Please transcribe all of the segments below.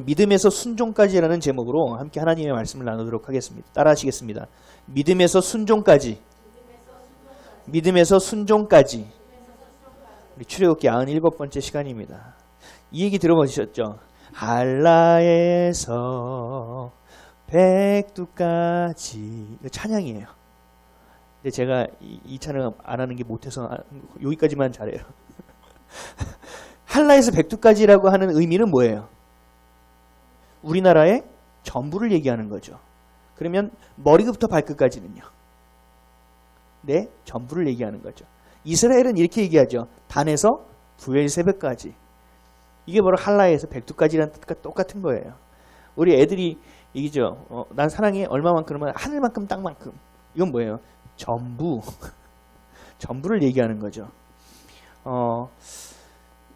믿음에서 순종까지라는 제목으로 함께 하나님의 말씀을 나누도록 하겠습니다. 따라 하시겠습니다. 믿음에서 순종까지. 믿음에서 순종까지. 우리 출애굽기 97번째 시간입니다. 이 얘기 들어보셨죠? 할라에서 백두까지. 이거 찬양이에요. 근데 제가 이 찬양 안 하는 게 못해서 여기까지만 잘해요. 할라에서 백두까지라고 하는 의미는 뭐예요? 우리나라의 전부를 얘기하는 거죠. 그러면 머리부터 발끝까지는요? 네, 전부를 얘기하는 거죠. 이스라엘은 이렇게 얘기하죠. 단에서 부엘세베까지. 이게 바로 할라에서 백두까지라는 뜻과 똑같은 거예요. 우리 애들이 이기죠. 난 사랑해 얼마만큼 그러면 하늘만큼 땅만큼. 이건 뭐예요? 전부. 전부를 얘기하는 거죠.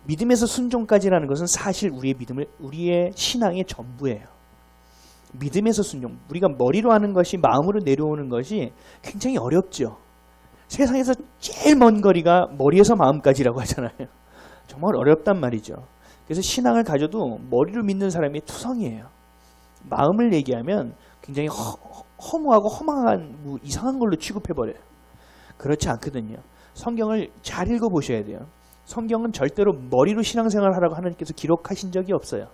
믿음에서 순종까지라는 것은 사실 우리의 신앙의 전부예요. 믿음에서 순종. 우리가 머리로 하는 것이 마음으로 내려오는 것이 굉장히 어렵죠. 세상에서 제일 먼 거리가 머리에서 마음까지라고 하잖아요. 정말 어렵단 말이죠. 그래서 신앙을 가져도 머리로 믿는 사람이 투성이에요. 마음을 얘기하면 굉장히 허무하고 허망한 이상한 걸로 취급해버려요. 그렇지 않거든요. 성경을 잘 읽어보셔야 돼요. 성경은 절대로 머리로 신앙생활을 하라고 하나님께서 기록하신 적이 없어요.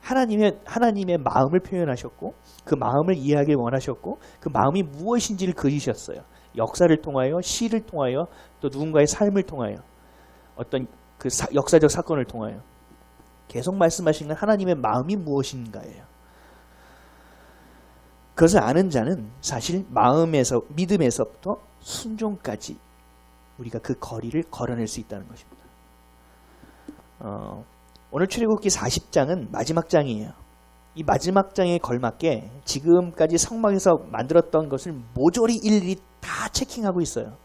하나님의 마음을 표현하셨고 그 마음을 이해하길 원하셨고 그 마음이 무엇인지를 그리셨어요. 역사를 통하여, 시를 통하여, 또 누군가의 삶을 통하여, 어떤 그 역사적 사건을 통하여 계속 말씀하시는 하나님의 마음이 무엇인가예요. 그것을 아는 자는 사실 마음에서, 믿음에서부터 순종까지 우리가 그 거리를 걸어낼 수 있다는 것입니다. 오늘 출애굽기 40장은 마지막 장이에요. 이 마지막 장에 걸맞게 지금까지 성막에서 만들었던 것을 모조리 일일이 다 체킹하고 있어요.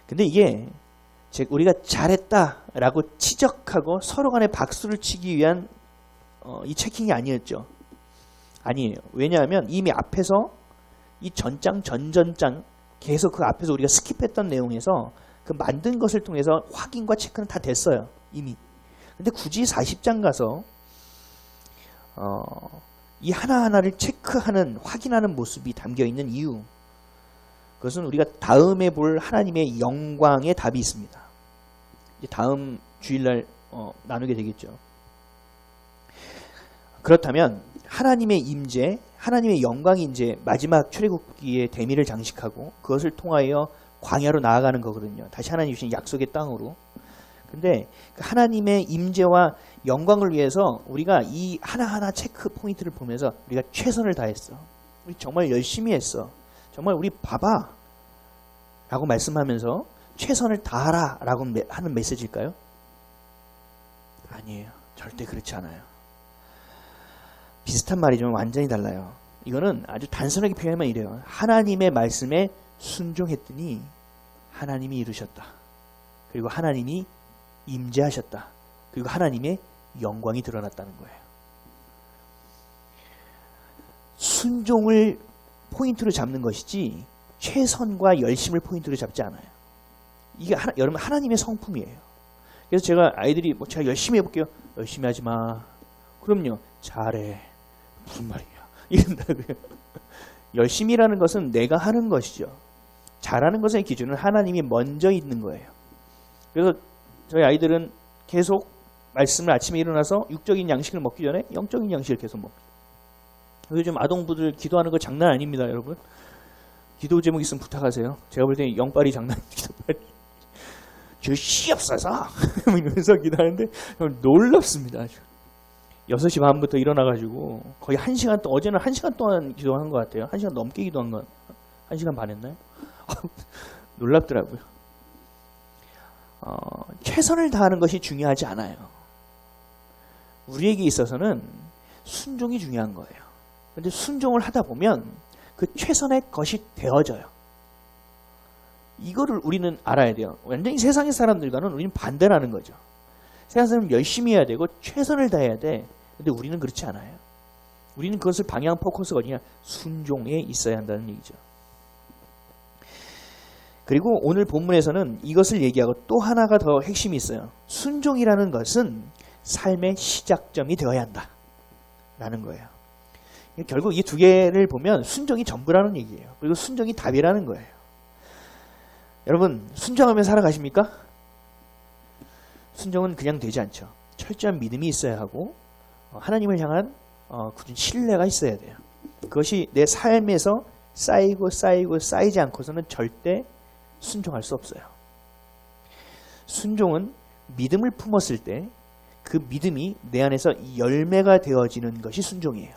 근데 이게 우리가 잘했다라고 지적하고 서로 간에 박수를 치기 위한 이 체킹이 아니었죠. 아니에요. 왜냐하면 이미 앞에서 이 전장, 전전장 계속 그 앞에서 우리가 스킵했던 내용에서 그 만든 것을 통해서 확인과 체크는 다 됐어요. 이미. 근데 굳이 40장 가서 이 하나하나를 체크하는, 확인하는 모습이 담겨있는 이유, 그것은 우리가 다음에 볼 하나님의 영광의 답이 있습니다. 이제 다음 주일날 나누게 되겠죠. 그렇다면 하나님의 임재, 하나님의 영광이 이제 마지막 출애굽기의 대미를 장식하고 그것을 통하여 광야로 나아가는 거거든요. 다시 하나님 주신 약속의 땅으로. 근데 그 하나님의 임재와 영광을 위해서 우리가 이 하나하나 체크 포인트를 보면서 우리가 최선을 다했어. 우리 정말 열심히 했어. 정말 우리 봐봐 라고 말씀하면서 최선을 다하라 라고 하는 메시지일까요? 아니에요. 절대 그렇지 않아요. 비슷한 말이지만 완전히 달라요. 이거는 아주 단순하게 표현하면 이래요. 하나님의 말씀에 순종했더니 하나님이 이루셨다. 그리고 하나님이 임재하셨다. 그리고 하나님의 영광이 드러났다는 거예요. 순종을 포인트로 잡는 것이지 최선과 열심을 포인트로 잡지 않아요. 이게 여러분 하나님의 성품이에요. 그래서 제가 아이들이 제가 열심히 해볼게요. 열심히 하지 마. 그럼요. 잘해. 무슨 말이야. 이런다고요. 열심히라는 것은 내가 하는 것이죠. 잘하는 것의 기준은 하나님이 먼저 있는 거예요. 그래서 저희 아이들은 계속 말씀을 아침에 일어나서 육적인 양식을 먹기 전에 영적인 양식을 계속 먹죠. 요즘 아동부들 기도하는 거 장난 아닙니다, 여러분. 기도 제목 있으면 부탁하세요. 제가 볼 때 영빨이 장난 아닙니다. 저 시없어서 이러면서 기도하는데 놀랍습니다. 6시 반부터 일어나가지고 거의 1시간 동안, 어제는 1시간 동안 기도한 것 같아요. 1시간 넘게 기도한 것, 1시간 반 했나요? 놀랍더라고요. 최선을 다하는 것이 중요하지 않아요. 우리에게 있어서는 순종이 중요한 거예요. 그런데 순종을 하다 보면 그 최선의 것이 되어져요. 이거를 우리는 알아야 돼요. 완전히 세상의 사람들과는 우리는 반대라는 거죠. 세상 사람은 열심히 해야 되고 최선을 다해야 돼. 근데 우리는 그렇지 않아요. 우리는 그것을 방향 포커스가 어디냐? 순종에 있어야 한다는 얘기죠. 그리고 오늘 본문에서는 이것을 얘기하고 또 하나가 더 핵심이 있어요. 순종이라는 것은 삶의 시작점이 되어야 한다 라는 거예요. 결국 이 두 개를 보면 순종이 전부라는 얘기예요. 그리고 순종이 답이라는 거예요. 여러분, 순종하며 살아가십니까? 순종은 그냥 되지 않죠. 철저한 믿음이 있어야 하고 하나님을 향한 굳은 신뢰가 있어야 돼요. 그것이 내 삶에서 쌓이지 않고서는 절대 순종할 수 없어요. 순종은 믿음을 품었을 때 그 믿음이 내 안에서 열매가 되어지는 것이 순종이에요.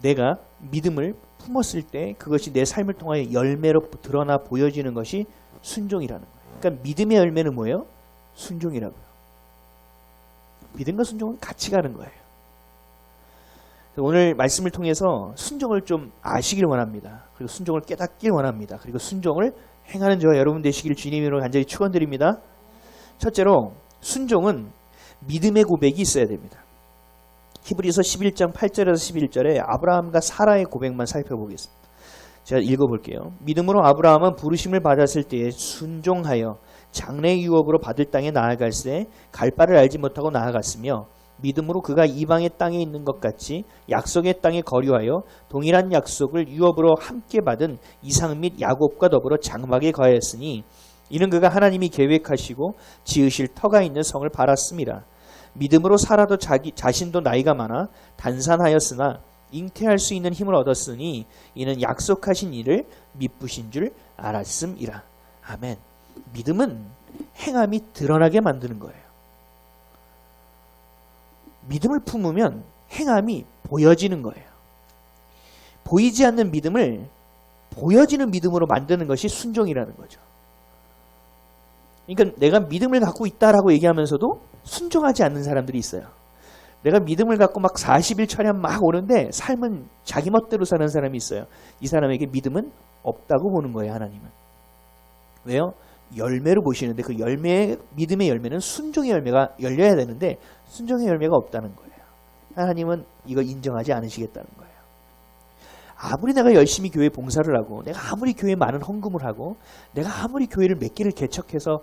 내가 믿음을 품었을 때 그것이 내 삶을 통하여 열매로 드러나 보여지는 것이 순종이라는 거예요. 그러니까 믿음의 열매는 뭐예요? 순종이라고요. 믿음과 순종은 같이 가는 거예요. 오늘 말씀을 통해서 순종을 좀 아시길 원합니다. 그리고 순종을 깨닫길 원합니다. 그리고 순종을 행하는 저와 여러분 되시길 주님으로 간절히 축원드립니다. 첫째로 순종은 믿음의 고백이 있어야 됩니다. 히브리서 11장 8절에서 11절에 아브라함과 사라의 고백만 살펴보겠습니다. 제가 읽어볼게요. 믿음으로 아브라함은 부르심을 받았을 때에 순종하여 장래의 유업으로 받을 땅에 나아갈새 갈 바를 알지 못하고 나아갔으며 믿음으로 그가 이방의 땅에 있는 것 같이 약속의 땅에 거류하여 동일한 약속을 유업으로 함께 받은 이삭 및 야곱과 더불어 장막에 거하였으니 이는 그가 하나님이 계획하시고 지으실 터가 있는 성을 바랐습니다. 믿음으로 사라도 자신도 나이가 많아 단산하였으나 잉태할 수 있는 힘을 얻었으니 이는 약속하신 일을 미쁘신 줄 알았음이라. 아멘. 믿음은 행함이 드러나게 만드는 거예요. 믿음을 품으면 행함이 보여지는 거예요. 보이지 않는 믿음을 보여지는 믿음으로 만드는 것이 순종이라는 거죠. 그러니까 내가 믿음을 갖고 있다라고 얘기하면서도 순종하지 않는 사람들이 있어요. 내가 믿음을 갖고 막 40일 철야 막 오는데 삶은 자기 멋대로 사는 사람이 있어요. 이 사람에게 믿음은 없다고 보는 거예요, 하나님은. 왜요? 열매로 보시는데 그 믿음의 열매는 순종의 열매가 열려야 되는데 순종의 열매가 없다는 거예요. 하나님은 이거 인정하지 않으시겠다는 거예요. 아무리 내가 열심히 교회 봉사를 하고 내가 아무리 교회에 많은 헌금을 하고 내가 아무리 교회를 몇 개를 개척해서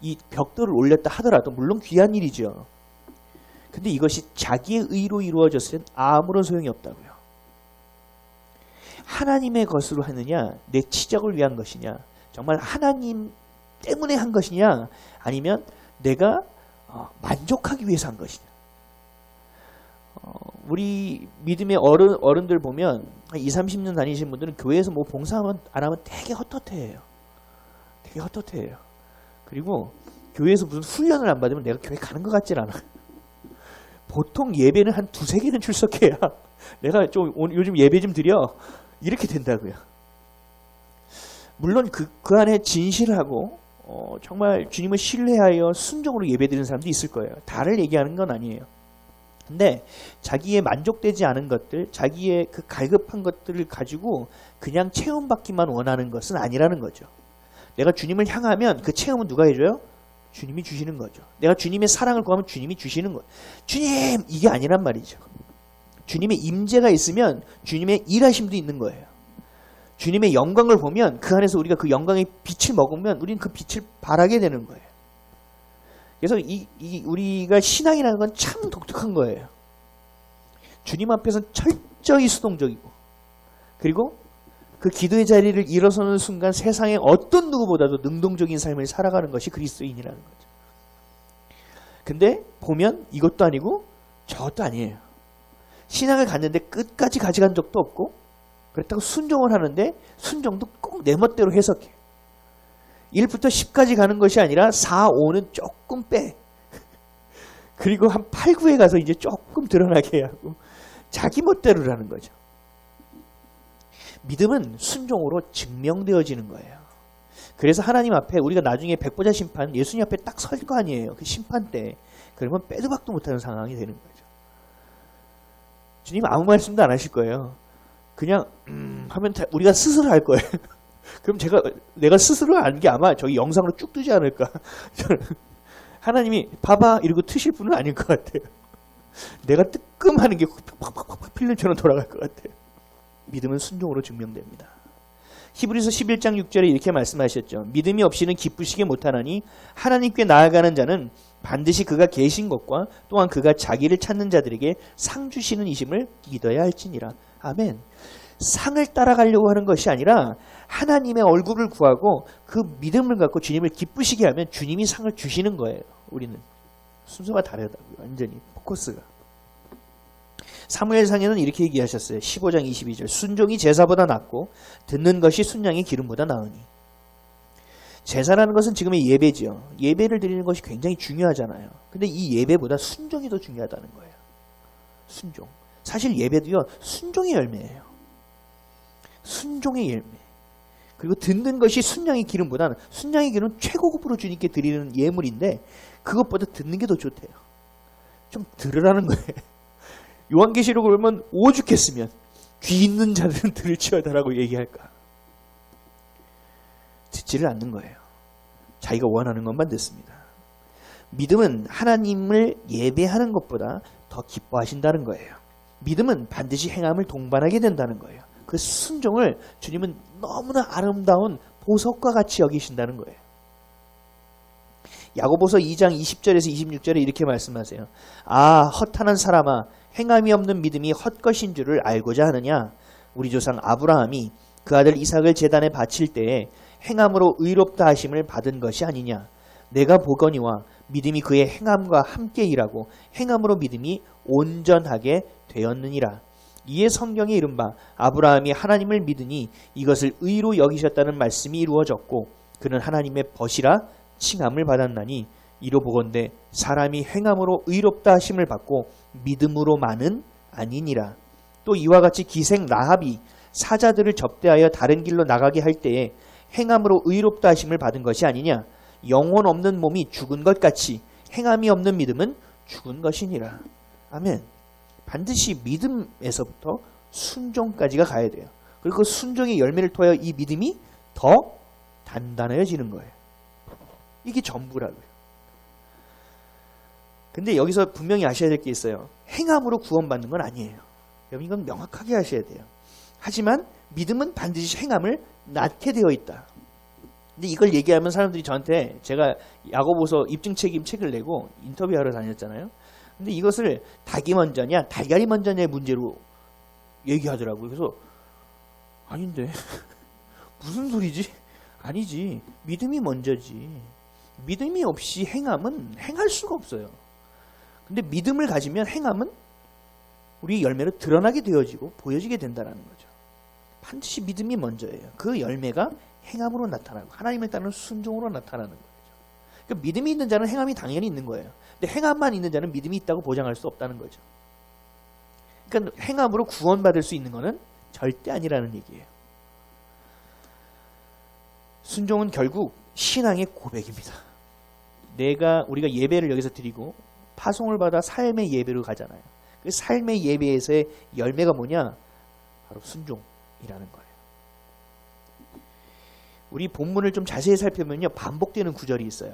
이 벽돌을 올렸다 하더라도 물론 귀한 일이죠. 근데 이것이 자기의 의로 이루어졌을 땐 아무런 소용이 없다고요. 하나님의 것으로 하느냐 내 치적을 위한 것이냐 정말 하나님 때문에 한 것이냐 아니면 내가 만족하기 위해서 한 것이냐. 우리 믿음의 어른들 보면 20, 30년 다니신 분들은 교회에서 뭐 봉사하면 안 하면 되게 헛헛해요. 되게 헛헛해요. 그리고 교회에서 무슨 훈련을 안 받으면 내가 교회 가는 것 같질 않아. 보통 예배는 한 2-3개는 출석해야 내가 좀 요즘 예배 좀 드려 이렇게 된다고요. 물론 그 안에 진실하고 정말 주님을 신뢰하여 순종으로 예배드리는 사람도 있을 거예요. 다를 얘기하는 건 아니에요. 근데 자기의 만족되지 않은 것들, 자기의 그 갈급한 것들을 가지고 그냥 체험받기만 원하는 것은 아니라는 거죠. 내가 주님을 향하면 그 체험은 누가 해줘요? 주님이 주시는 거죠. 내가 주님의 사랑을 구하면 주님이 주시는 거예요. 주님! 이게 아니란 말이죠. 주님의 임재가 있으면 주님의 일하심도 있는 거예요. 주님의 영광을 보면 그 안에서 우리가 그 영광의 빛을 먹으면 우리는 그 빛을 발하게 되는 거예요. 그래서 우리가 신앙이라는 건 참 독특한 거예요. 주님 앞에서는 철저히 수동적이고 그리고 그 기도의 자리를 일어서는 순간 세상의 어떤 누구보다도 능동적인 삶을 살아가는 것이 그리스도인이라는 거죠. 근데 보면 이것도 아니고 저것도 아니에요. 신앙을 갔는데 끝까지 가져간 적도 없고 그렇다고 순종을 하는데 순종도 꼭 내 멋대로 해석해. 1부터 10까지 가는 것이 아니라 4, 5는 조금 빼. 그리고 한 8, 9에 가서 이제 조금 드러나게 하고 자기 멋대로라는 거죠. 믿음은 순종으로 증명되어지는 거예요. 그래서 하나님 앞에 우리가 나중에 백보자 심판 예수님 앞에 딱 설 거 아니에요. 그 심판 때. 그러면 빼도 박도 못하는 상황이 되는 거죠. 주님 아무 말씀도 안 하실 거예요. 그냥 하면 우리가 스스로 할 거예요. 그럼 내가 스스로 아는 게 아마 저기 영상으로 쭉 뜨지 않을까. 하나님이 봐봐 이러고 트실 분은 아닐 것 같아요. 내가 뜨끔하는 게 팍팍팍팍 필름처럼 돌아갈 것 같아요. 믿음은 순종으로 증명됩니다. 히브리서 11장 6절에 이렇게 말씀하셨죠. 믿음이 없이는 기쁘시게 못하나니 하나님께 나아가는 자는 반드시 그가 계신 것과 또한 그가 자기를 찾는 자들에게 상 주시는 이심을 믿어야 할지니라. 아멘. 상을 따라가려고 하는 것이 아니라 하나님의 얼굴을 구하고 그 믿음을 갖고 주님을 기쁘시게 하면 주님이 상을 주시는 거예요. 우리는 순서가 다르다고요. 완전히 포커스가. 사무엘상에는 이렇게 얘기하셨어요. 15장 22절. 순종이 제사보다 낫고 듣는 것이 순양의 기름보다 나으니. 제사라는 것은 지금의 예배죠. 예배를 드리는 것이 굉장히 중요하잖아요. 근데 이 예배보다 순종이 더 중요하다는 거예요. 순종. 사실 예배도요. 순종의 열매예요. 순종의 열매. 그리고 듣는 것이 순양의 기름보다는, 순양의 기름은 최고급으로 주님께 드리는 예물인데 그것보다 듣는 게 더 좋대요. 좀 들으라는 거예요. 요한계시록을 보면 오죽했으면 귀 있는 자들은 들을지어다라고 얘기할까. 듣지를 않는 거예요. 자기가 원하는 것만 듣습니다. 믿음은 하나님을 예배하는 것보다 더 기뻐하신다는 거예요. 믿음은 반드시 행함을 동반하게 된다는 거예요. 그 순종을 주님은 너무나 아름다운 보석과 같이 여기신다는 거예요. 야고보서 2장 20절에서 26절에 이렇게 말씀하세요. 아, 헛하는 사람아, 행함이 없는 믿음이 헛것인 줄을 알고자 하느냐? 우리 조상 아브라함이 그 아들 이삭을 제단에 바칠 때에 행함으로 의롭다 하심을 받은 것이 아니냐? 내가 보거니와 믿음이 그의 행함과 함께 일하고 행함으로 믿음이 온전하게 되었느니라. 이에 성경에 이른바 아브라함이 하나님을 믿으니 이것을 의로 여기셨다는 말씀이 이루어졌고 그는 하나님의 벗이라 칭함을 받았나니 이로 보건대 사람이 행함으로 의롭다 하심을 받고 믿음으로만은 아니니라. 또 이와 같이 기생 라합이 사자들을 접대하여 다른 길로 나가게 할 때에 행함으로 의롭다 하심을 받은 것이 아니냐. 영혼 없는 몸이 죽은 것 같이 행함이 없는 믿음은 죽은 것이니라. 아멘. 반드시 믿음에서부터 순종까지가 가야 돼요. 그리고 그 순종의 열매를 통하여 이 믿음이 더 단단해지는 거예요. 이게 전부라고요. 근데 여기서 분명히 아셔야 될 게 있어요. 행함으로 구원받는 건 아니에요. 여러분 이건 명확하게 하셔야 돼요. 하지만 믿음은 반드시 행함을 낳게 되어 있다. 근데 이걸 얘기하면 사람들이 저한테, 제가 야고보서 입증 책임 책을 내고 인터뷰하러 다녔잖아요. 근데 이것을 닭이 먼저냐 달걀이 먼저냐의 문제로 얘기하더라고요. 그래서 아닌데 무슨 소리지? 아니지. 믿음이 먼저지. 믿음이 없이 행함은 행할 수가 없어요. 근데 믿음을 가지면 행함은 우리 열매로 드러나게 되어지고 보여지게 된다는 거죠. 반드시 믿음이 먼저예요. 그 열매가 행함으로 나타나고 하나님을 따르는 순종으로 나타나는 거죠. 그러니까 믿음이 있는 자는 행함이 당연히 있는 거예요. 근데 행함만 있는 자는 믿음이 있다고 보장할 수 없다는 거죠. 그러니까 행함으로 구원받을 수 있는 것은 절대 아니라는 얘기예요. 순종은 결국 신앙의 고백입니다. 우리가 예배를 여기서 드리고 파송을 받아 삶의 예배로 가잖아요. 그 삶의 예배에서의 열매가 뭐냐? 바로 순종이라는 거예요. 우리 본문을 좀 자세히 살펴보면요, 반복되는 구절이 있어요.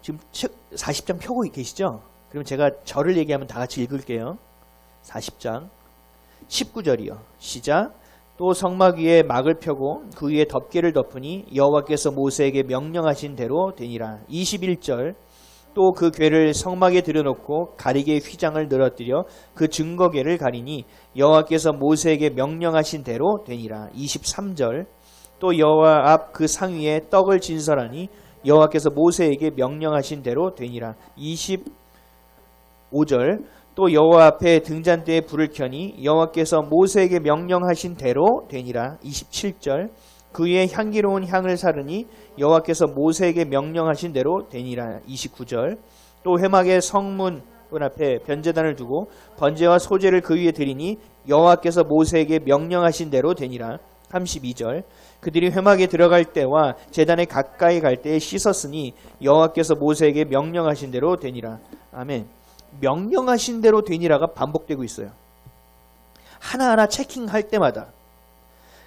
지금 40장 펴고 계시죠? 그럼 제가 절을 얘기하면 다 같이 읽을게요. 40장 19절이요. 시작. 또 성막 위에 막을 펴고 그 위에 덮개를 덮으니 여호와께서 모세에게 명령하신 대로 되니라. 21절. 또 그 궤를 성막에 들여놓고 가리개 휘장을 늘어뜨려 그 증거궤를 가리니 여호와께서 모세에게 명령하신 대로 되니라. 23절. 또 여호와 앞 그 상 위에 떡을 진설하니 여호와께서 모세에게 명령하신 대로 되니라. 25절. 또 여호와 앞에 등잔대에 불을 켜니 여호와께서 모세에게 명령하신 대로 되니라. 27절. 그 위에 향기로운 향을 사르니 여호와께서 모세에게 명령하신 대로 되니라. 29절. 또 회막의 성문 앞에 변제단을 두고 번제와 소제를 그 위에 드리니 여호와께서 모세에게 명령하신 대로 되니라. 32절. 그들이 회막에 들어갈 때와 제단에 가까이 갈 때에 씻었으니 여호와께서 모세에게 명령하신 대로 되니라. 아멘. 명령하신 대로 되니라가 반복되고 있어요. 하나하나 체킹할 때마다.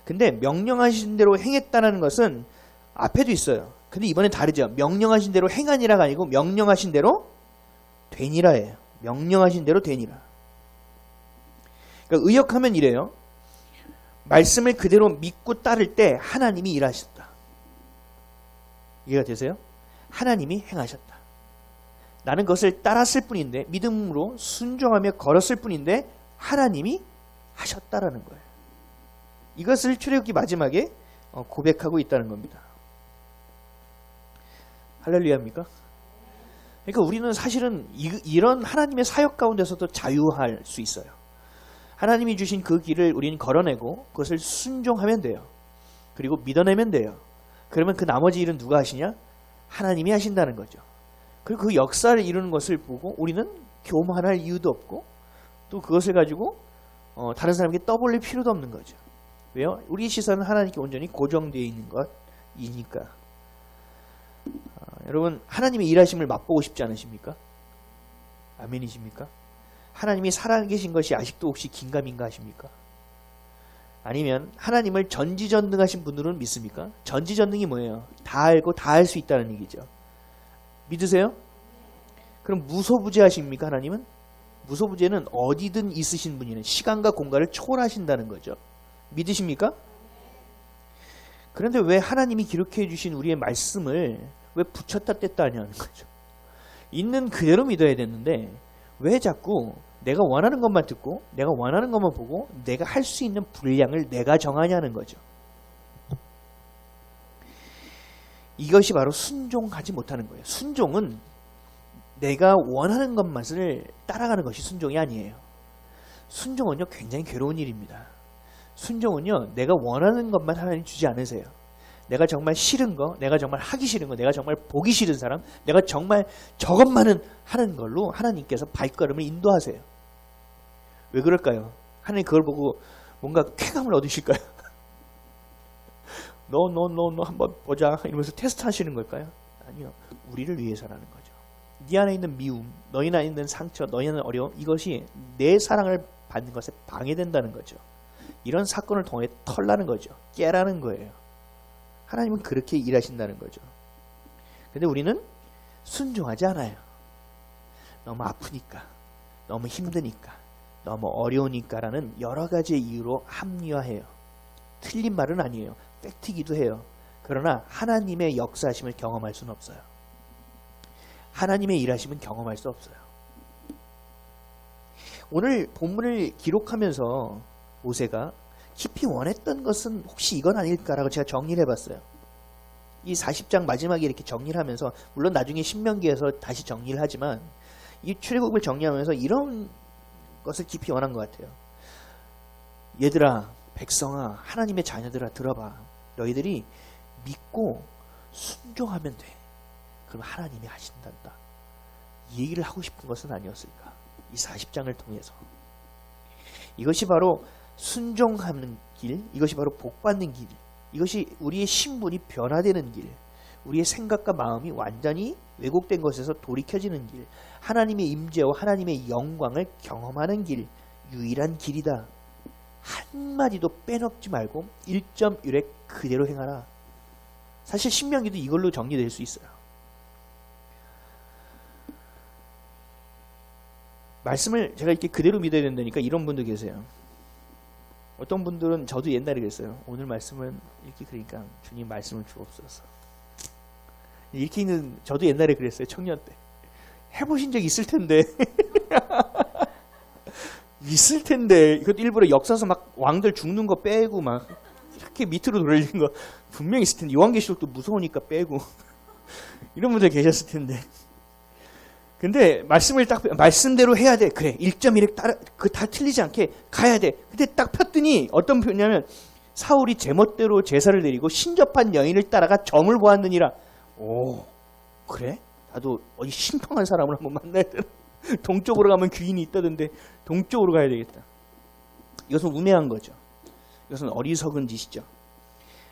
근데 명령하신 대로 행했다는 것은 앞에도 있어요. 근데 이번엔 다르죠. 명령하신 대로 행하니라가 아니고 명령하신 대로 되니라예요. 명령하신 대로 되니라. 그러니까 의역하면 이래요. 말씀을 그대로 믿고 따를 때 하나님이 일하셨다. 이해가 되세요? 하나님이 행하셨다. 나는 그것을 따랐을 뿐인데, 믿음으로 순종하며 걸었을 뿐인데 하나님이 하셨다라는 거예요. 이것을 출애굽기 마지막에 고백하고 있다는 겁니다. 할렐루야입니까? 그러니까 우리는 사실은 이런 하나님의 사역 가운데서도 자유할 수 있어요. 하나님이 주신 그 길을 우리는 걸어내고 그것을 순종하면 돼요. 그리고 믿어내면 돼요. 그러면 그 나머지 일은 누가 하시냐? 하나님이 하신다는 거죠. 그리고 그 역사를 이루는 것을 보고 우리는 교만할 이유도 없고 또 그것을 가지고 다른 사람에게 떠벌릴 필요도 없는 거죠. 왜요? 우리 시선은 하나님께 온전히 고정되어 있는 것이니까. 여러분, 하나님의 일하심을 맛보고 싶지 않으십니까? 아멘이십니까? 하나님이 살아계신 것이 아직도 혹시 긴가민가 하십니까? 아니면 하나님을 전지전능하신 분들은 믿습니까? 전지전능이 뭐예요? 다 알고 다 할 수 있다는 얘기죠. 믿으세요? 그럼 무소부재하십니까? 하나님은? 무소부재는 어디든 있으신 분이네. 시간과 공간을 초월하신다는 거죠. 믿으십니까? 그런데 왜 하나님이 기록해 주신 우리의 말씀을 왜 붙였다 뗐다 하냐는 거죠. 있는 그대로 믿어야 되는데 왜 자꾸 내가 원하는 것만 듣고 내가 원하는 것만 보고 내가 할 수 있는 분량을 내가 정하냐는 거죠. 이것이 바로 순종하지 못하는 거예요. 순종은 내가 원하는 것만을 따라가는 것이 순종이 아니에요. 순종은요 굉장히 괴로운 일입니다. 순종은요 내가 원하는 것만 하나님 주지 않으세요. 내가 정말 싫은 거, 내가 정말 하기 싫은 거, 내가 정말 보기 싫은 사람, 내가 정말 저것만은 하는 걸로 하나님께서 발걸음을 인도하세요. 왜 그럴까요? 하나님 그걸 보고 뭔가 쾌감을 얻으실까요? 너 한번 보자 이러면서 테스트 하시는 걸까요? 아니요. 우리를 위해서라는 거죠. 네 안에 있는 미움, 너희 안에 있는 상처, 너희 안에 있는 어려움, 이것이 내 사랑을 받는 것에 방해된다는 거죠. 이런 사건을 통해 털라는 거죠. 깨라는 거예요. 하나님은 그렇게 일하신다는 거죠. 근데 우리는 순종하지 않아요. 너무 아프니까, 너무 힘드니까, 너무 어려우니까라는 여러 가지 이유로 합리화해요. 틀린 말은 아니에요. 팩트이기도 해요. 그러나 하나님의 역사하심을 경험할 수는 없어요. 하나님의 일하심은 경험할 수 없어요. 오늘 본문을 기록하면서 모세가 깊이 원했던 것은 혹시 이건 아닐까라고 제가 정리를 해봤어요. 이 40장 마지막에 이렇게 정리를 하면서 물론 나중에 신명기에서 다시 정리를 하지만 이 출애굽을 정리하면서 이런 것을 깊이 원한 것 같아요. 얘들아, 백성아, 하나님의 자녀들아 들어봐. 너희들이 믿고 순종하면 돼. 그럼 하나님이 하신단다. 이 얘기를 하고 싶은 것은 아니었을까? 이 40장을 통해서. 이것이 바로 순종하는 길, 이것이 바로 복받는 길, 이것이 우리의 신분이 변화되는 길, 우리의 생각과 마음이 완전히 왜곡된 것에서 돌이켜지는 길, 하나님의 임재와 하나님의 영광을 경험하는 길, 유일한 길이다. 한마디도 빼먹지 말고 1.1에 그대로 행하라. 사실 신명기도 이걸로 정리될 수 있어요. 말씀을 제가 이렇게 그대로 믿어야 된다니까 이런 분도 계세요. 어떤 분들은 저도 옛날에 그랬어요. 오늘 말씀은 이렇게 그러니까 주님 말씀을 주옵소서. 이렇게 있는 저도 옛날에 그랬어요. 청년 때. 해보신 적 있을 텐데. 있을 텐데. 이것도 일부러 역사서 막 왕들 죽는 거 빼고 막 이렇게 밑으로 돌리는 거 분명히 있을 텐데. 요한계시록도 무서우니까 빼고. 이런 분들 계셨을 텐데. 근데 말씀을 딱 말씀대로 해야 돼. 그래. 1.1에 따라 그 다 틀리지 않게 가야 돼. 근데 딱 폈더니 어떤 표현이냐면 사울이 제멋대로 제사를 드리고 신접한 여인을 따라가 점을 보았느니라. 오, 그래? 나도 어디 신통한 사람을 한번 만나야 되나? 동쪽으로 가면 귀인이 있다던데 동쪽으로 가야 되겠다. 이것은 우매한 거죠. 이것은 어리석은 짓이죠.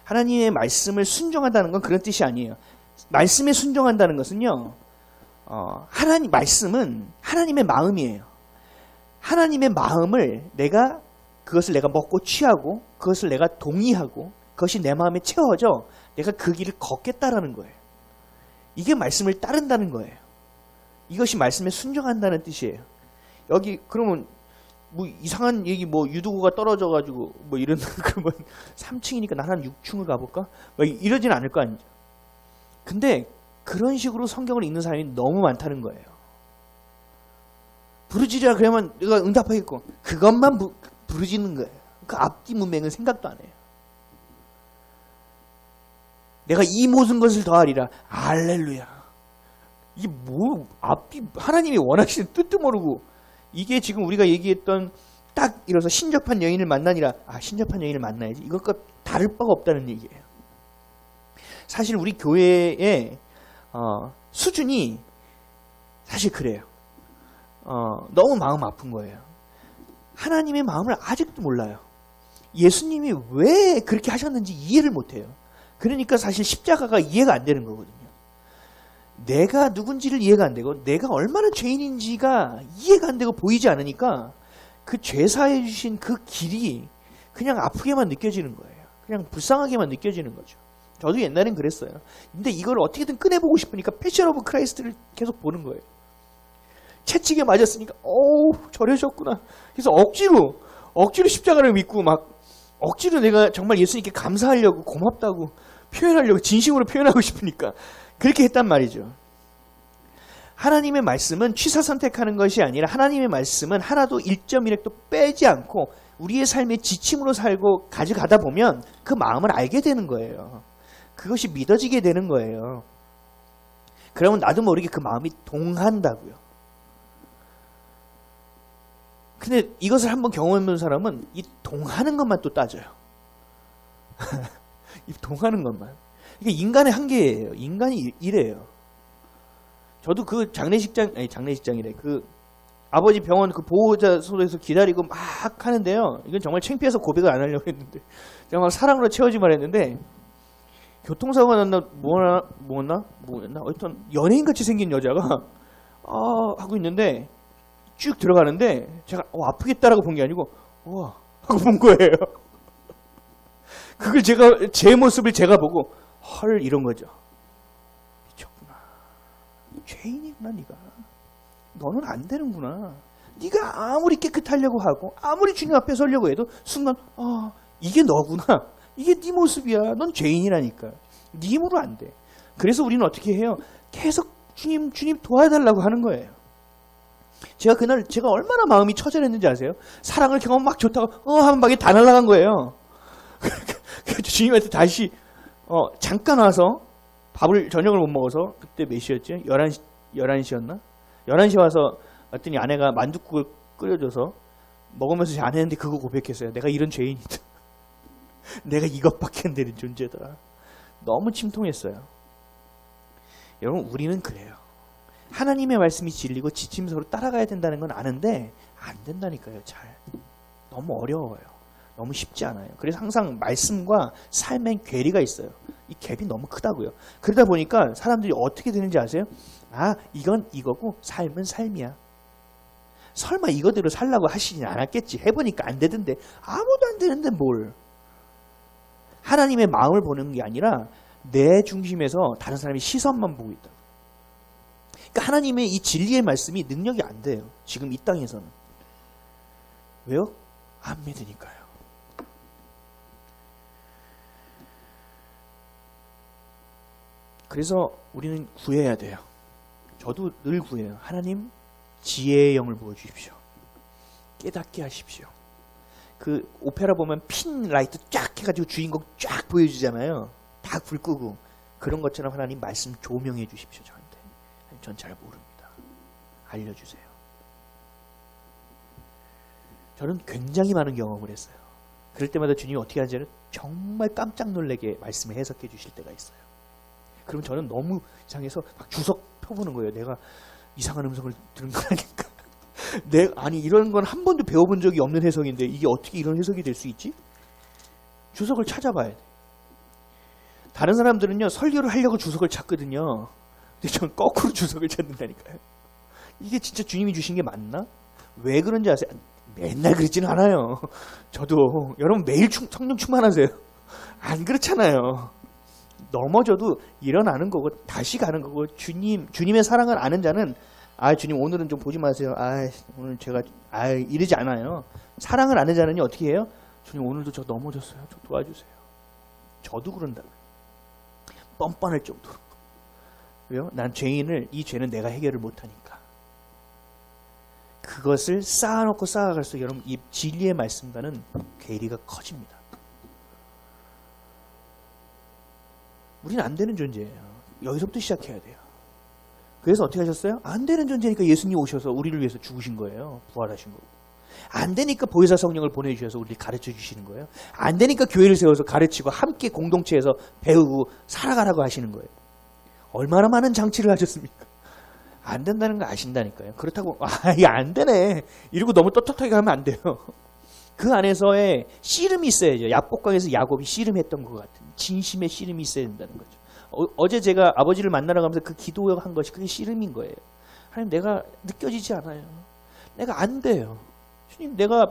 하나님의 말씀을 순종한다는 건 그런 뜻이 아니에요. 말씀에 순종한다는 것은요. 하나님 말씀은 하나님의 마음이에요. 하나님의 마음을 그것을 내가 먹고 취하고 그것을 내가 동의하고 그것이 내 마음에 채워져 내가 그 길을 걷겠다라는 거예요. 이게 말씀을 따른다는 거예요. 이것이 말씀에 순종한다는 뜻이에요. 여기 그러면 뭐 이상한 얘기 뭐 유도구가 떨어져가지고 뭐 이런 그러면 3층이니까 나는 6층을 가볼까? 막 이러진 않을 거 아니죠. 근데 그런 식으로 성경을 읽는 사람이 너무 많다는 거예요. 부르짖으라 그러면 내가 응답하겠고 그것만 부르짖는 거예요. 그 앞뒤 문맥은 생각도 안 해요. 내가 이 모든 것을 더하리라. 할렐루야. 이게 뭐 앞뒤 하나님이 원하시는 뜻도 모르고 이게 지금 우리가 얘기했던 딱 이래서 신접한 여인을 만나니라. 아 신접한 여인을 만나야지. 이것과 다를 바가 없다는 얘기예요. 사실 우리 교회의 수준이 사실 그래요. 너무 마음 아픈 거예요. 하나님의 마음을 아직도 몰라요. 예수님이 왜 그렇게 하셨는지 이해를 못해요. 그러니까 사실 십자가가 이해가 안 되는 거거든요. 내가 누군지를 이해가 안 되고 내가 얼마나 죄인인지가 이해가 안 되고 보이지 않으니까 그 죄사해 주신 그 길이 그냥 아프게만 느껴지는 거예요. 그냥 불쌍하게만 느껴지는 거죠. 저도 옛날엔 그랬어요. 근데 이걸 어떻게든 꺼내보고 싶으니까 패션 오브 크라이스트를 계속 보는 거예요. 채찍에 맞았으니까 저러셨구나. 그래서 억지로 십자가를 믿고 막 억지로 내가 정말 예수님께 감사하려고 고맙다고 표현하려고 진심으로 표현하고 싶으니까 그렇게 했단 말이죠. 하나님의 말씀은 취사 선택하는 것이 아니라 하나님의 말씀은 하나도 1.1획도 빼지 않고 우리의 삶의 지침으로 살고 가져가다 보면 그 마음을 알게 되는 거예요. 그것이 믿어지게 되는 거예요. 그러면 나도 모르게 그 마음이 동한다고요. 근데 이것을 한번 경험해본 사람은 이 동하는 것만 또 따져요. 이 동하는 것만. 이게 인간의 한계예요. 인간이 이래요. 저도 그 장례식장이래. 그 아버지 병원 그 보호자소에서 기다리고 막 하는데요. 이건 정말 창피해서 고백을 안 하려고 했는데 제가 막 사랑으로 채워지만 했는데 교통사고가 났나 뭐였나 어떤 연예인같이 생긴 여자가 하고 있는데 쭉 들어가는데 제가 아프겠다라고 본 게 아니고 와 하고 본 거예요. 그걸 제 모습을 제가 보고 헐 이런 거죠. 미쳤구나. 죄인이구나 네가. 너는 안 되는구나. 네가 아무리 깨끗하려고 하고 아무리 주님 앞에 서려고 해도 순간 이게 너구나. 이게 네 모습이야. 넌 죄인이라니까. 네 힘으로 안 돼. 그래서 우리는 어떻게 해요? 계속 주님 도와달라고 하는 거예요. 제가 얼마나 마음이 처절했는지 아세요? 사랑을 경험 막 좋다고 하면 막이 다 날아간 거예요. 그래서 주님한테 다시 잠깐 와서 저녁을 못 먹어서 그때 몇 시였지? 11시였나? 11시 와서 왔더니 아내가 만둣국을 끓여줘서 먹으면서 안 했는데 그거 고백했어요. 내가 이런 죄인이다. 내가 이것밖에 안 되는 존재다. 너무 침통했어요. 여러분 우리는 그래요. 하나님의 말씀이 진리고 지침서로 따라가야 된다는 건 아는데 안 된다니까요. 잘. 너무 어려워요. 너무 쉽지 않아요. 그래서 항상 말씀과 삶엔 괴리가 있어요. 이 갭이 너무 크다고요. 그러다 보니까 사람들이 어떻게 되는지 아세요? 이건 이거고 삶은 삶이야. 설마 이거대로 살라고 하시진 않았겠지. 해보니까 안 되던데. 아무도 안 되는데 뭘. 하나님의 마음을 보는 게 아니라 내 중심에서 다른 사람의 시선만 보고 있다. 그러니까 하나님의 이 진리의 말씀이 능력이 안 돼요. 지금 이 땅에서는. 왜요? 안 믿으니까요. 그래서 우리는 구해야 돼요. 저도 늘 구해요. 하나님 지혜의 영을 부어주십시오. 깨닫게 하십시오. 그 오페라 보면 핀 라이트 쫙 해가지고 주인공 쫙 보여주잖아요. 다 불 끄고. 그런 것처럼 하나님 말씀 조명해 주십시오. 저한테. 전 잘 모릅니다. 알려주세요. 저는 굉장히 많은 경험을 했어요. 그럴 때마다 주님이 어떻게 하는지는 정말 깜짝 놀라게 말씀을 해석해 주실 때가 있어요. 그럼 저는 너무 이상해서 막 주석 펴보는 거예요. 내가 이상한 음성을 들은 거 아닐까? 아니 이런 건 한 번도 배워본 적이 없는 해석인데 이게 어떻게 이런 해석이 될 수 있지? 주석을 찾아봐야 돼. 다른 사람들은요 설교를 하려고 주석을 찾거든요. 근데 저는 거꾸로 주석을 찾는다니까요. 이게 진짜 주님이 주신 게 맞나? 왜 그런지 아세요? 맨날 그러지는 않아요. 저도 여러분 매일 성령 충만하세요? 안 그렇잖아요. 넘어져도 일어나는 거고 다시 가는 거고 주님의 사랑을 아는 자는 아 주님 오늘은 좀 보지 마세요. 아 오늘 제가 이러지 않아요. 사랑을 안 하자니 어떻게 해요? 주님 오늘도 저 넘어졌어요. 저 도와주세요. 저도 그런다고요. 뻔뻔할 정도로. 왜요? 난 이 죄는 내가 해결을 못하니까. 그것을 쌓아놓고 쌓아갈수록 여러분 이 진리의 말씀과는 괴리가 커집니다. 우리는 안 되는 존재예요. 여기서부터 시작해야 돼요. 그래서 어떻게 하셨어요? 안 되는 존재니까 예수님 오셔서 우리를 위해서 죽으신 거예요. 부활하신 거고. 안 되니까 보혜사 성령을 보내주셔서 우리를 가르쳐 주시는 거예요. 안 되니까 교회를 세워서 가르치고 함께 공동체에서 배우고 살아가라고 하시는 거예요. 얼마나 많은 장치를 하셨습니까? 안 된다는 거 아신다니까요. 그렇다고 이게 안 되네 이러고 너무 떳떳하게 가면 안 돼요. 그 안에서의 씨름이 있어야죠. 야복강에서 야곱이 씨름했던 것 같은 진심의 씨름이 있어야 된다는 거죠. 어제 제가 아버지를 만나러 가면서 그 기도한 것이 그게 씨름인 거예요. 하나님 내가 느껴지지 않아요. 내가 안 돼요. 주님 내가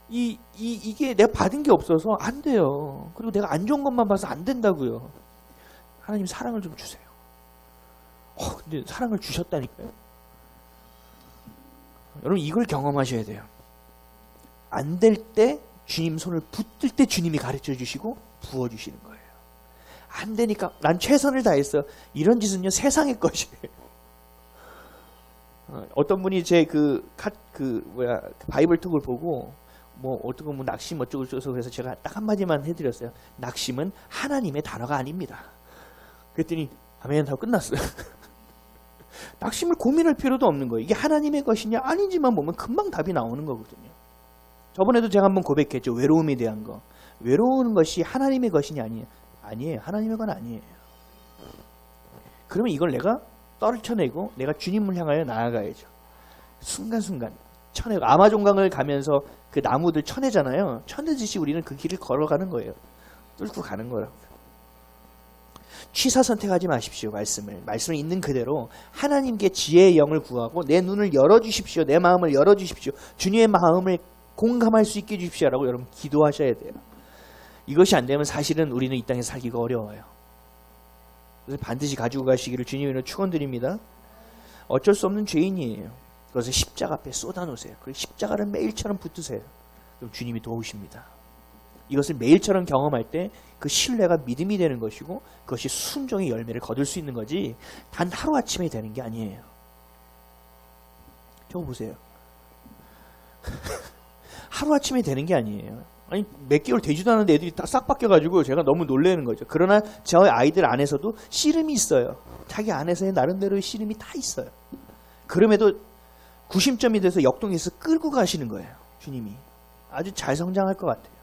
이게 내가 받은 게 없어서 안 돼요. 그리고 내가 안 좋은 것만 봐서 안 된다고요. 하나님 사랑을 좀 주세요. 근데 사랑을 주셨다니까요. 여러분 이걸 경험하셔야 돼요. 안 될 때 주님 손을 붙들 때 주님이 가르쳐 주시고 부어주시는 거예요. 안 되니까 난 최선을 다했어. 이런 짓은요 세상의 것이에요. 어떤 분이 제 바이블 톡을 보고 어떻게 낙심 어쩌고 저쩌고 그래서 제가 딱 한마디만 해드렸어요. 낙심은 하나님의 단어가 아닙니다. 그랬더니 아멘 하고 끝났어요. 낙심을 고민할 필요도 없는 거예요. 이게 하나님의 것이냐 아닌지만 보면 금방 답이 나오는 거거든요. 저번에도 제가 한번 고백했죠. 외로움에 대한 거. 외로운 것이 하나님의 것이냐 아니에요. 하나님의 건 아니에요. 그러면 이걸 내가 떨쳐내고 내가 주님을 향하여 나아가야죠. 순간순간 쳐내고 아마존강을 가면서 그 나무들 쳐내잖아요. 쳐내듯이 우리는 그 길을 걸어가는 거예요. 뚫고 가는 거라고요. 취사 선택하지 마십시오. 말씀을 있는 그대로 하나님께 지혜의 영을 구하고 내 눈을 열어주십시오. 내 마음을 열어주십시오. 주님의 마음을 공감할 수 있게 해주십시오라고 여러분 기도하셔야 돼요. 이것이 안 되면 사실은 우리는 이 땅에 살기가 어려워요. 그래서 반드시 가지고 가시기를 주님으로 축원드립니다. 어쩔 수 없는 죄인이에요. 그것을 십자가 앞에 쏟아놓으세요. 그리고 십자가를 매일처럼 붙드세요. 그럼 주님이 도우십니다. 이것을 매일처럼 경험할 때 그 신뢰가 믿음이 되는 것이고 그것이 순종의 열매를 거둘 수 있는 거지 단 하루아침에 되는 게 아니에요. 저거 보세요. 하루아침에 되는 게 아니에요. 아니 몇 개월 되지도 않은데 애들이 다 싹 바뀌어가지고 제가 너무 놀라는 거죠. 그러나 저희 아이들 안에서도 씨름이 있어요. 자기 안에서의 나름대로의 씨름이 다 있어요. 그럼에도 구심점이 돼서 역동에서 끌고 가시는 거예요. 주님이. 아주 잘 성장할 것 같아요.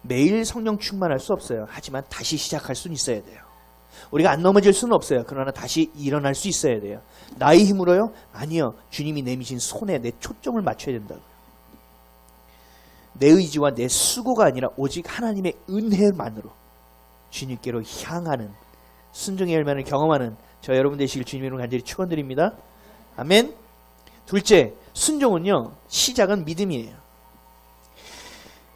매일 성령 충만할 수 없어요. 하지만 다시 시작할 수는 있어야 돼요. 우리가 안 넘어질 수는 없어요. 그러나 다시 일어날 수 있어야 돼요. 나의 힘으로요? 아니요. 주님이 내미신 손에 내 초점을 맞춰야 된다고요. 내 의지와 내 수고가 아니라 오직 하나님의 은혜만으로 주님께로 향하는 순종의 열매를 경험하는 저 여러분 되시길 주님으로 간절히 축원드립니다. 아멘. 둘째, 순종은요. 시작은 믿음이에요.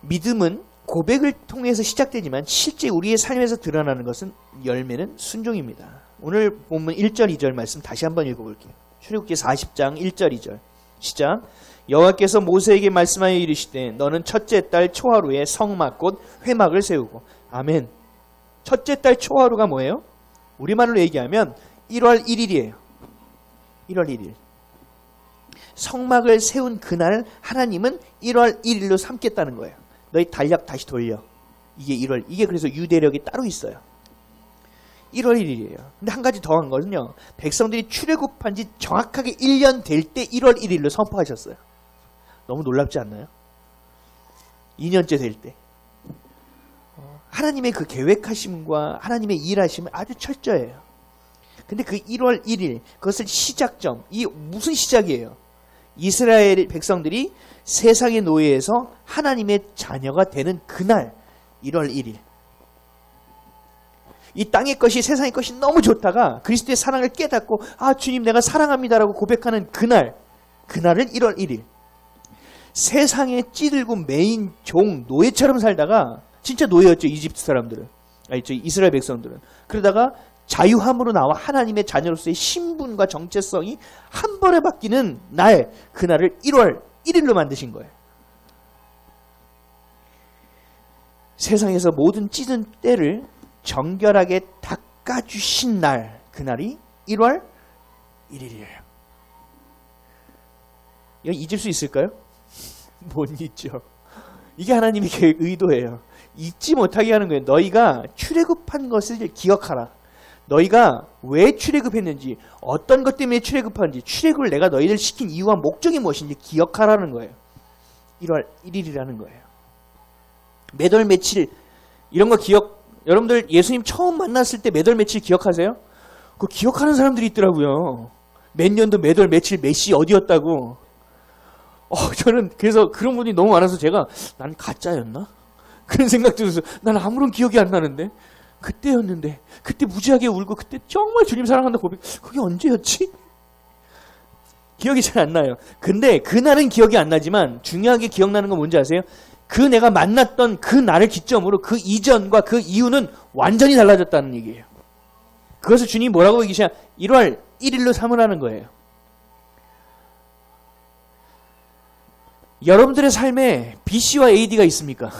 믿음은 고백을 통해서 시작되지만 실제 우리의 삶에서 드러나는 것은 열매는 순종입니다. 오늘 본문 1절 2절 말씀 다시 한번 읽어볼게요. 출애굽기 40장 1절 2절 시작. 여호와께서 모세에게 말씀하여 이르시되 너는 첫째 달 초하루에 성막 곧 회막을 세우고. 아멘. 첫째 달 초하루가 뭐예요? 우리말로 얘기하면 1월 1일이에요. 1월 1일. 성막을 세운 그날 하나님은 1월 1일로 삼겠다는 거예요. 너희 달력 다시 돌려. 이게 그래서 유대력이 따로 있어요. 1월 1일이에요. 근데 한 가지 더 한 거는요. 백성들이 출애굽한 지 정확하게 1년 될 때 1월 1일로 선포하셨어요. 너무 놀랍지 않나요? 2년째 될 때. 하나님의 그 계획하심과 하나님의 일하심은 아주 철저해요. 근데 그 1월 1일 그것을 시작점. 이게 무슨 시작이에요? 이스라엘 백성들이 세상의 노예에서 하나님의 자녀가 되는 그날 1월 1일. 이 땅의 것이 세상의 것이 너무 좋다가 그리스도의 사랑을 깨닫고 아 주님 내가 사랑합니다라고 고백하는 그날은 1월 1일. 세상에 찌들고 매인 종 노예처럼 살다가 진짜 노예였죠. 이집트 사람들은. 이스라엘 백성들은. 그러다가 자유함으로 나와 하나님의 자녀로서의 신분과 정체성이 한 번에 바뀌는 날, 그날을 1월 1일로 만드신 거예요. 세상에서 모든 찌든 때를 정결하게 닦아주신 날, 그날이 1월 1일이에요. 이거 잊을 수 있을까요? 못 잊죠. 이게 하나님의 의도예요. 잊지 못하게 하는 거예요. 너희가 출애굽한 것을 기억하라. 너희가 왜 출애굽했는지, 어떤 것 때문에 출애굽한지, 출애굽을 내가 너희를 시킨 이유와 목적이 무엇인지 기억하라는 거예요. 1월 1일이라는 거예요. 매달 며칠 이런 거 여러분들 예수님 처음 만났을 때 매달 며칠 기억하세요? 그거 기억하는 사람들이 있더라고요. 몇 년도 매달 며칠 몇 시 어디였다고. 저는 그래서 그런 분이 너무 많아서 제가 난 가짜였나? 그런 생각 들어서 난 아무런 기억이 안 나는데 그때였는데 그때 무지하게 울고 그때 정말 주님 사랑한다 고백 그게 언제였지? 기억이 잘 안 나요. 근데 그날은 기억이 안 나지만 중요하게 기억나는 건 뭔지 아세요? 그 내가 만났던 그 날을 기점으로 그 이전과 그 이후는 완전히 달라졌다는 얘기예요. 그것을 주님이 뭐라고 얘기하시냐? 1월 1일로 삼으라는 거예요. 여러분들의 삶에 BC와 AD가 있습니까?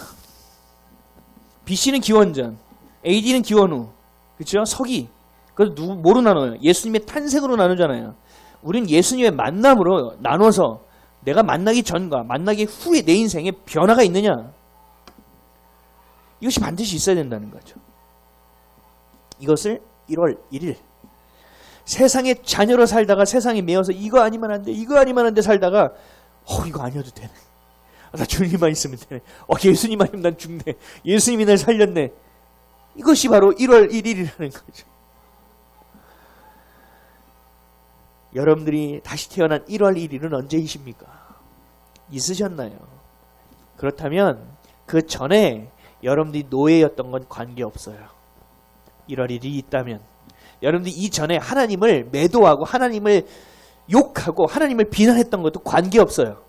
BC는 기원전, AD는 기원 후, 그렇죠? 서기. 그래서 뭐로 나눠요? 예수님의 탄생으로 나누잖아요. 우린 예수님의 만남으로 나눠서 내가 만나기 전과 만나기 후에 내 인생에 변화가 있느냐? 이것이 반드시 있어야 된다는 거죠. 이것을 1월 1일 세상의 자녀로 살다가 세상에 매여서 이거 아니면 안 돼, 이거 아니면 안 돼 살다가 이거 아니어도 되네. 나 주님만 있으면 되네. 예수님 아니면 난 죽네. 예수님이 날 살렸네. 이것이 바로 1월 1일이라는 거죠. 여러분들이 다시 태어난 1월 1일은 언제이십니까? 있으셨나요? 그렇다면 그 전에 여러분들이 노예였던 건 관계없어요. 1월 1일이 있다면 여러분들이 이전에 하나님을 매도하고 하나님을 욕하고 하나님을 비난했던 것도 관계없어요.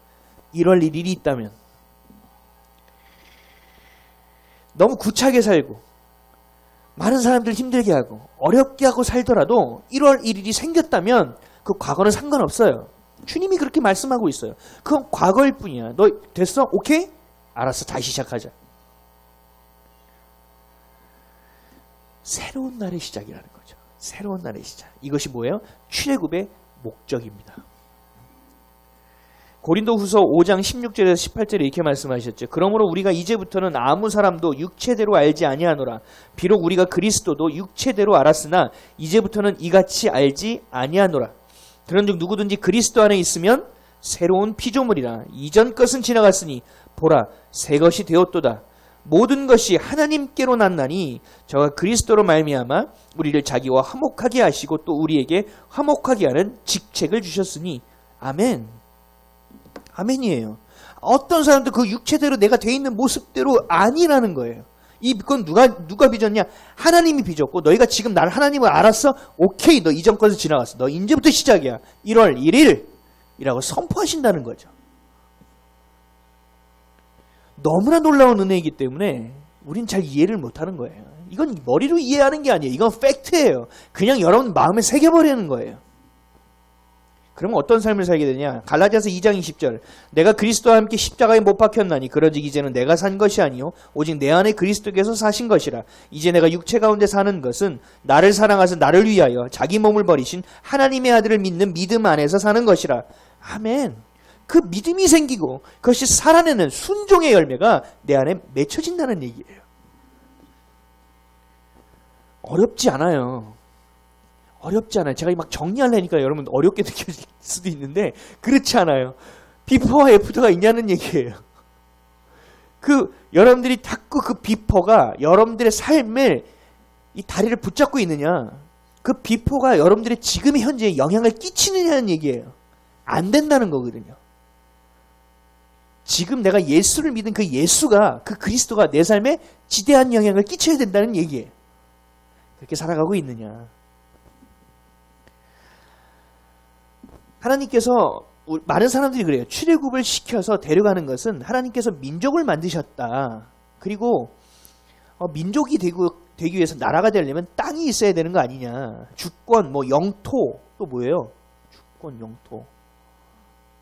1월 1일이 있다면 너무 구차하게 살고 많은 사람들 힘들게 하고 어렵게 하고 살더라도 1월 1일이 생겼다면 그 과거는 상관없어요. 주님이 그렇게 말씀하고 있어요. 그건 과거일 뿐이야. 너 됐어? 오케이? 알았어. 다시 시작하자. 새로운 날의 시작이라는 거죠. 새로운 날의 시작. 이것이 뭐예요? 출애굽의 목적입니다. 고린도후서 5장 16절에서 18절에 이렇게 말씀하셨죠. 그러므로 우리가 이제부터는 아무 사람도 육체대로 알지 아니하노라. 비록 우리가 그리스도도 육체대로 알았으나 이제부터는 이같이 알지 아니하노라. 그런즉 누구든지 그리스도 안에 있으면 새로운 피조물이라. 이전 것은 지나갔으니 보라 새 것이 되었도다. 모든 것이 하나님께로 났나니 저가 그리스도로 말미암아 우리를 자기와 화목하게 하시고 또 우리에게 화목하게 하는 직책을 주셨으니 아멘. 아멘이에요. 어떤 사람도 그 육체대로 내가 돼 있는 모습대로 아니라는 거예요. 이건 누가 빚었냐? 하나님이 빚었고 너희가 지금 날 하나님을 알았어? 오케이, 너 이전 것을 지나갔어. 너 이제부터 시작이야. 1월 1일이라고 선포하신다는 거죠. 너무나 놀라운 은혜이기 때문에 우린 잘 이해를 못하는 거예요. 이건 머리로 이해하는 게 아니에요. 이건 팩트예요. 그냥 여러분 마음에 새겨버리는 거예요. 그러면 어떤 삶을 살게 되냐? 갈라디아서 2장 20절 내가 그리스도와 함께 십자가에 못 박혔나니 그러즉 이제는 내가 산 것이 아니요 오직 내 안에 그리스도께서 사신 것이라. 이제 내가 육체 가운데 사는 것은 나를 사랑하사 나를 위하여 자기 몸을 버리신 하나님의 아들을 믿는 믿음 안에서 사는 것이라. 아멘. 그 믿음이 생기고 그것이 살아내는 순종의 열매가 내 안에 맺혀진다는 얘기예요. 어렵지 않아요. 어렵지 않아요. 제가 막 정리하려니까 여러분 어렵게 느껴질 수도 있는데 그렇지 않아요. 비포와 애프터가 있냐는 얘기예요. 여러분들이 자꾸 그 비포가 여러분들의 삶을 이 다리를 붙잡고 있느냐, 그 비포가 여러분들의 지금의 현재에 영향을 끼치느냐는 얘기예요. 안 된다는 거거든요. 지금 내가 예수를 믿은 그 예수가, 그 그리스도가 내 삶에 지대한 영향을 끼쳐야 된다는 얘기예요. 그렇게 살아가고 있느냐. 하나님께서, 많은 사람들이 그래요. 출애굽을 시켜서 데려가는 것은 하나님께서 민족을 만드셨다. 그리고 민족이 되기 위해서 나라가 되려면 땅이 있어야 되는 거 아니냐. 주권, 뭐 영토, 또 뭐예요? 주권, 영토.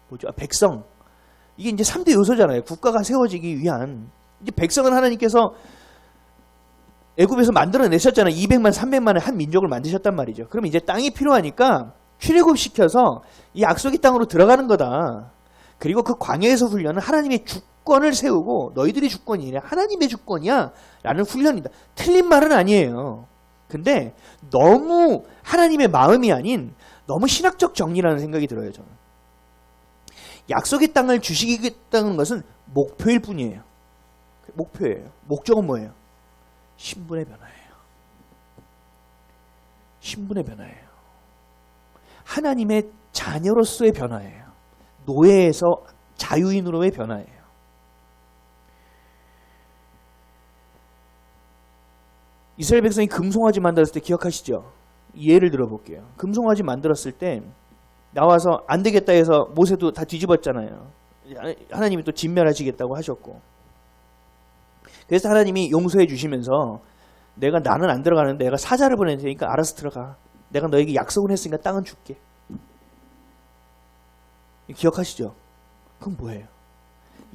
뭐죠? 백성. 이게 이제 3대 요소잖아요. 국가가 세워지기 위한. 이제 백성은 하나님께서 애굽에서 만들어내셨잖아요. 200만, 300만의 한 민족을 만드셨단 말이죠. 그럼 이제 땅이 필요하니까 출애굽시켜서 이 약속의 땅으로 들어가는 거다. 그리고 그 광야에서 훈련은 하나님의 주권을 세우고 너희들이 주권이 아니라 하나님의 주권이야 라는 훈련이다. 틀린 말은 아니에요. 근데 너무 하나님의 마음이 아닌 너무 신학적 정리라는 생각이 들어요. 저는. 약속의 땅을 주시겠다는 것은 목표일 뿐이에요. 목표예요. 목적은 뭐예요? 신분의 변화예요. 신분의 변화예요. 하나님의 자녀로서의 변화예요. 노예에서 자유인으로의 변화예요. 이스라엘 백성이 금송아지 만들었을 때 기억하시죠? 예를 들어볼게요. 금송아지 만들었을 때 나와서 안 되겠다 해서 모세도 다 뒤집었잖아요. 하나님이 또 진멸하시겠다고 하셨고. 그래서 하나님이 용서해 주시면서 나는 안 들어가는데 내가 사자를 보낼 테니까 알아서 들어가. 내가 너에게 약속을 했으니까 땅은 줄게. 기억하시죠? 그건 뭐예요?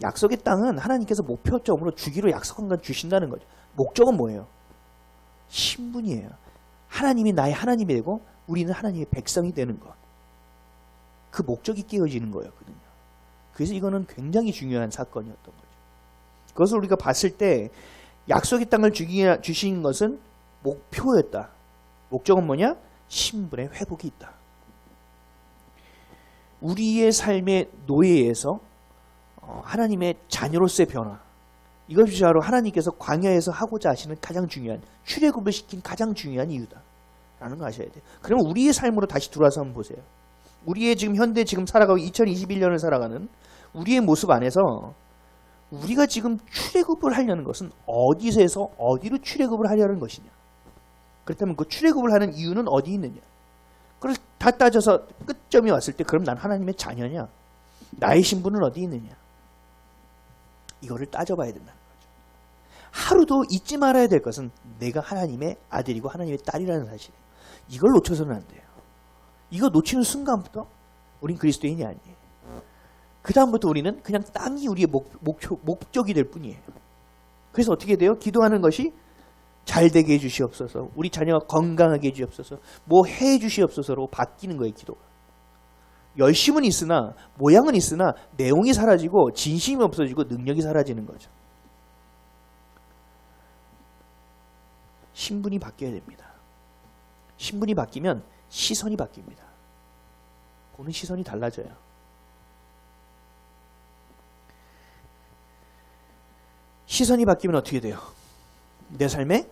약속의 땅은 하나님께서 목표점으로 주기로 약속한 건 주신다는 거죠. 목적은 뭐예요? 신분이에요. 하나님이 나의 하나님이 되고 우리는 하나님의 백성이 되는 것. 그 목적이 깨어지는 거였거든요. 그래서 이거는 굉장히 중요한 사건이었던 거죠. 그것을 우리가 봤을 때 약속의 땅을 주신 것은 목표였다. 목적은 뭐냐? 신분의 회복이 있다. 우리의 삶의 노예에서 하나님의 자녀로서의 변화. 이것이 바로 하나님께서 광야에서 하고자 하시는 가장 중요한, 출애굽을 시킨 가장 중요한 이유다 라는 거 아셔야 돼요. 그러면 우리의 삶으로 다시 들어와서 한번 보세요. 우리의 지금 현대 지금 살아가고 2021년을 살아가는 우리의 모습 안에서 우리가 지금 출애굽을 하려는 것은 어디서에서 어디로 출애굽을 하려는 것이냐. 그렇다면 그 출애굽을 하는 이유는 어디 있느냐. 그걸 다 따져서 끝점이 왔을 때 그럼 난 하나님의 자녀냐. 나의 신분은 어디 있느냐. 이거를 따져봐야 된다는 거죠. 하루도 잊지 말아야 될 것은 내가 하나님의 아들이고 하나님의 딸이라는 사실이에요. 이걸 놓쳐서는 안 돼요. 이거 놓치는 순간부터 우린 그리스도인이 아니에요. 그 다음부터 우리는 그냥 땅이 우리의 목적이 될 뿐이에요. 그래서 어떻게 돼요? 기도하는 것이 잘 되게 해주시옵소서, 우리 자녀가 건강하게 해주시옵소서, 뭐 해주시옵소서로 바뀌는 거예요. 기도가. 열심은 있으나 모양은 있으나 내용이 사라지고 진심이 없어지고 능력이 사라지는 거죠. 신분이 바뀌어야 됩니다. 신분이 바뀌면 시선이 바뀝니다. 보는 시선이 달라져요. 시선이 바뀌면 어떻게 돼요? 내 삶의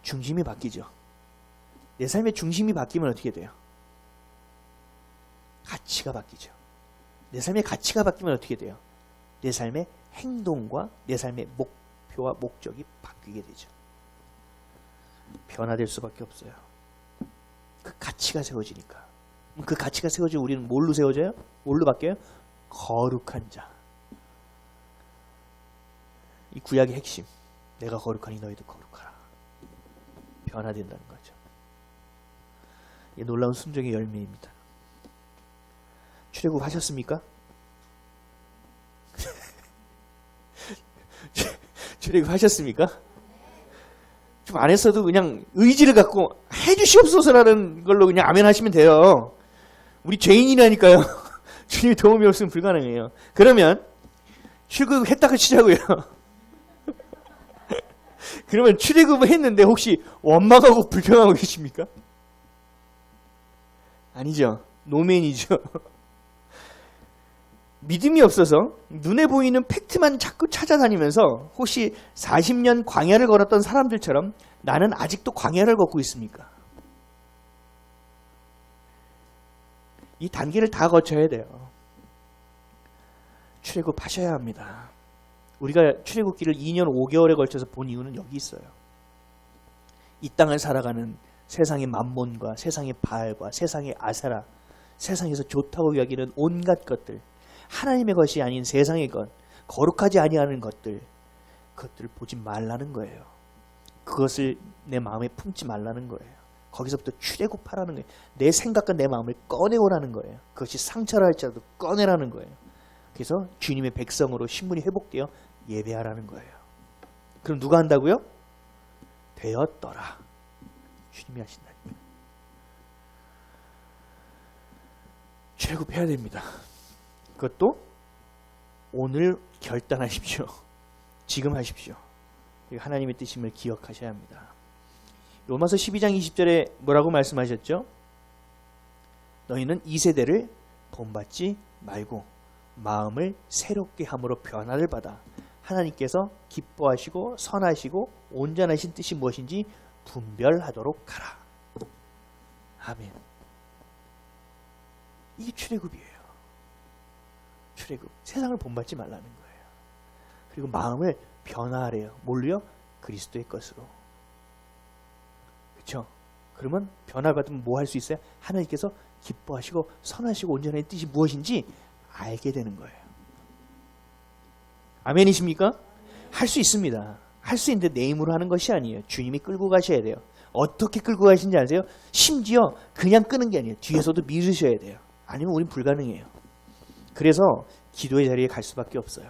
중심이 바뀌죠. 내 삶의 중심이 바뀌면 어떻게 돼요? 가치가 바뀌죠. 내 삶의 가치가 바뀌면 어떻게 돼요? 내 삶의 행동과 내 삶의 목표와 목적이 바뀌게 되죠. 변화될 수밖에 없어요. 그 가치가 세워지니까. 그 가치가 세워지면 우리는 뭘로 세워져요? 뭘로 바뀌어요? 거룩한 자. 이 구약의 핵심. 내가 거룩하니 너희도 거룩하라. 변화된다는 거죠. 이 놀라운 순종의 열매입니다. 출애굽 하셨습니까? 출애굽 하셨습니까? 좀 안 했어도 그냥 의지를 갖고 해주시옵소서라는 걸로 그냥 아멘 하시면 돼요. 우리 죄인이라니까요. 주님의 도움이 없으면 불가능해요. 그러면 출애굽 했다고 치자고요. 그러면 출애굽을 했는데 혹시 원망하고 불평하고 계십니까? 아니죠. 노맨이죠. 믿음이 없어서 눈에 보이는 팩트만 자꾸 찾아다니면서 혹시 40년 광야를 걸었던 사람들처럼 나는 아직도 광야를 걷고 있습니까? 이 단계를 다 거쳐야 돼요. 출애굽하셔야 합니다. 우리가 출애굽기를 2년 5개월에 걸쳐서 본 이유는 여기 있어요. 이 땅을 살아가는 세상의 만몬과 세상의 바알과 세상의 아세라, 세상에서 좋다고 여기는 온갖 것들, 하나님의 것이 아닌 세상의 것, 거룩하지 아니하는 것들, 그것들을 보지 말라는 거예요. 그것을 내 마음에 품지 말라는 거예요. 거기서부터 출애굽하라는 거예요. 내 생각과 내 마음을 꺼내오라는 거예요. 그것이 상처라 할지라도 꺼내라는 거예요. 그래서 주님의 백성으로 신분이 회복되어 예배하라는 거예요. 그럼 누가 한다고요? 되었더라. 주님이 하신다니까. 출애굽해야 됩니다. 그것도 오늘 결단하십시오. 지금 하십시오. 하나님의 뜻임을 기억하셔야 합니다. 로마서 12장 20절에 뭐라고 말씀하셨죠? 너희는 이 세대를 본받지 말고 마음을 새롭게 함으로 변화를 받아 하나님께서 기뻐하시고 선하시고 온전하신 뜻이 무엇인지 분별하도록 하라. 아멘. 이게 출애굽이에요. 출애굽. 세상을 본받지 말라는 거예요. 그리고 마음을 변화하래요. 뭘로요? 그리스도의 것으로. 그렇죠? 그러면 변화받으면 뭐 할 수 있어요? 하나님께서 기뻐하시고 선하시고 온전한 뜻이 무엇인지 알게 되는 거예요. 아멘이십니까? 할 수 있습니다. 할 수 있는데 내 힘으로 하는 것이 아니에요. 주님이 끌고 가셔야 돼요. 어떻게 끌고 가시는지 아세요? 심지어 그냥 끄는 게 아니에요. 뒤에서도 밀으셔야 돼요. 아니면 우린 불가능해요. 그래서 기도의 자리에 갈 수밖에 없어요.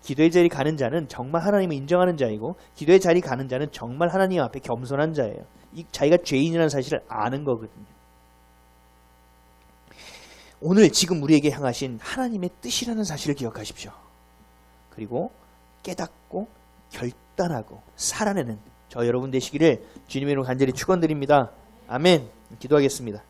기도의 자리 가는 자는 정말 하나님을 인정하는 자이고 기도의 자리 가는 자는 정말 하나님 앞에 겸손한 자예요. 자기가 죄인이라는 사실을 아는 거거든요. 오늘 지금 우리에게 향하신 하나님의 뜻이라는 사실을 기억하십시오. 그리고 깨닫고 결단하고 살아내는 저 여러분 되시기를 주님의 이름으로 간절히 축원드립니다. 아멘. 기도하겠습니다.